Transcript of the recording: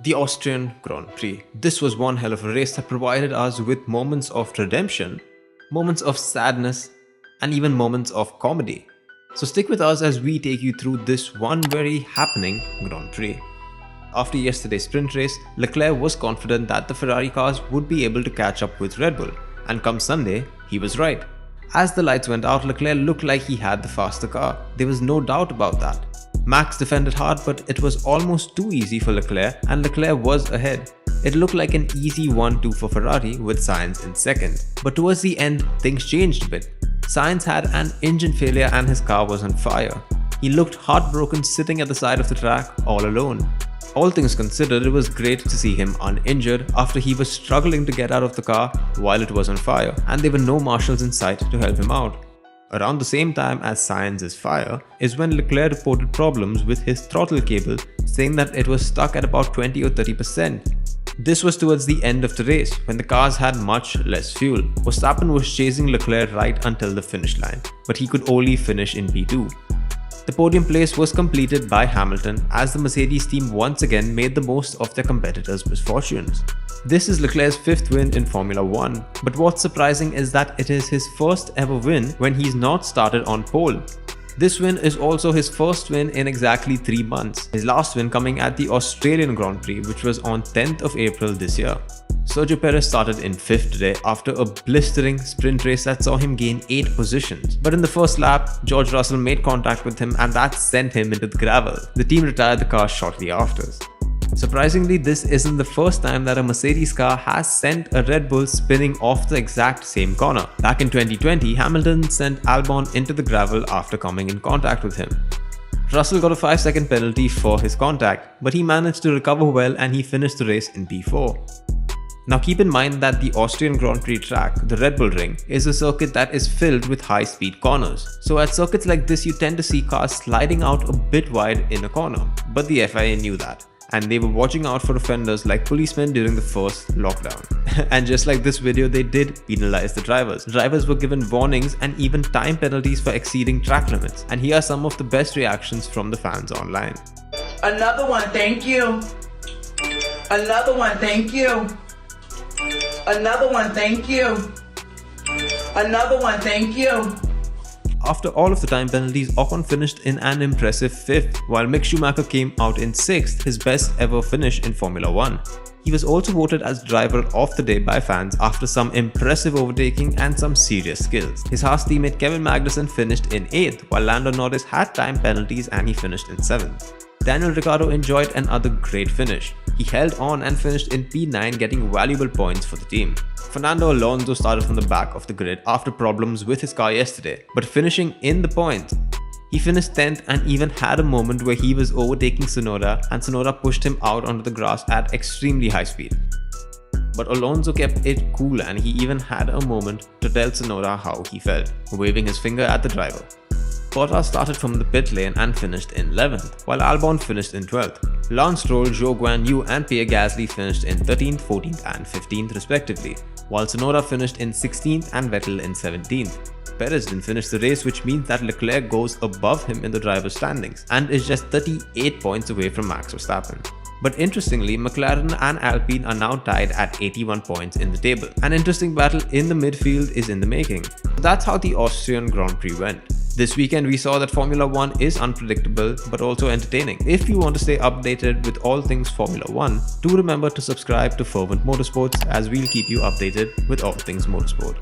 The Austrian Grand Prix. This was one hell of a race that provided us with moments of redemption, moments of sadness, and even moments of comedy. So stick with us as we take you through this one very happening Grand Prix. After yesterday's sprint race, Leclerc was confident that the Ferrari cars would be able to catch up with Red Bull, and come Sunday, he was right. As the lights went out, Leclerc looked like he had the faster car. There was no doubt about that. Max defended hard, but it was almost too easy for Leclerc, and Leclerc was ahead. It looked like an easy 1-2 for Ferrari with Sainz in second. But towards the end, things changed a bit. Sainz had an engine failure and his car was on fire. He looked heartbroken sitting at the side of the track all alone. All things considered, it was great to see him uninjured after he was struggling to get out of the car while it was on fire, and there were no marshals in sight to help him out. Around the same time as Sainz's fire is when Leclerc reported problems with his throttle cable, saying that it was stuck at about 20 or 30%. This was towards the end of the race, when the cars had much less fuel. Verstappen was chasing Leclerc right until the finish line, but he could only finish in P2. The podium place was completed by Hamilton as the Mercedes team once again made the most of their competitors' misfortunes. This is Leclerc's 5th win in Formula 1, but what's surprising is that it is his first ever win when he's not started on pole. This win is also his first win in exactly 3 months, his last win coming at the Australian Grand Prix, which was on 10th of April this year. Sergio Perez started in 5th today after a blistering sprint race that saw him gain 8 positions. But in the first lap, George Russell made contact with him and that sent him into the gravel. The team retired the car shortly after. Surprisingly, this isn't the first time that a Mercedes car has sent a Red Bull spinning off the exact same corner. Back in 2020, Hamilton sent Albon into the gravel after coming in contact with him. Russell got a 5-second penalty for his contact, but he managed to recover well and he finished the race in P4. Now keep in mind that the Austrian Grand Prix track, the Red Bull Ring, is a circuit that is filled with high-speed corners. So at circuits like this, you tend to see cars sliding out a bit wide in a corner. But the FIA knew that, and they were watching out for offenders like policemen during the first lockdown. And just like this video, they did penalize the drivers. Drivers were given warnings and even time penalties for exceeding track limits. And here are some of the best reactions from the fans online. Another one, thank you. Another one, thank you. Another one, thank you. Another one, thank you. After all of the time penalties, Ocon finished in an impressive 5th, while Mick Schumacher came out in 6th, his best ever finish in Formula 1. He was also voted as driver of the day by fans after some impressive overtaking and some serious skills. His Haas teammate Kevin Magnussen finished in 8th, while Lando Norris had time penalties and he finished in 7th. Daniel Ricciardo enjoyed another great finish. He held on and finished in P9, getting valuable points for the team. Fernando Alonso started from the back of the grid after problems with his car yesterday, but finishing in the points. He finished 10th and even had a moment where he was overtaking Tsunoda and Tsunoda pushed him out onto the grass at extremely high speed. But Alonso kept it cool and he even had a moment to tell Tsunoda how he felt, waving his finger at the driver. Bottas started from the pit lane and finished in 11th, while Albon finished in 12th. Lance Stroll, Zhou Guanyu and Pierre Gasly finished in 13th, 14th and 15th respectively, while Tsunoda finished in 16th and Vettel in 17th. Perez didn't finish the race, which means that Leclerc goes above him in the driver's standings and is just 38 points away from Max Verstappen. But interestingly, McLaren and Alpine are now tied at 81 points in the table. An interesting battle in the midfield is in the making. So that's how the Austrian Grand Prix went. This weekend we saw that Formula 1 is unpredictable but also entertaining. If you want to stay updated with all things Formula 1, do remember to subscribe to Fervent Motorsports as we'll keep you updated with all things motorsport.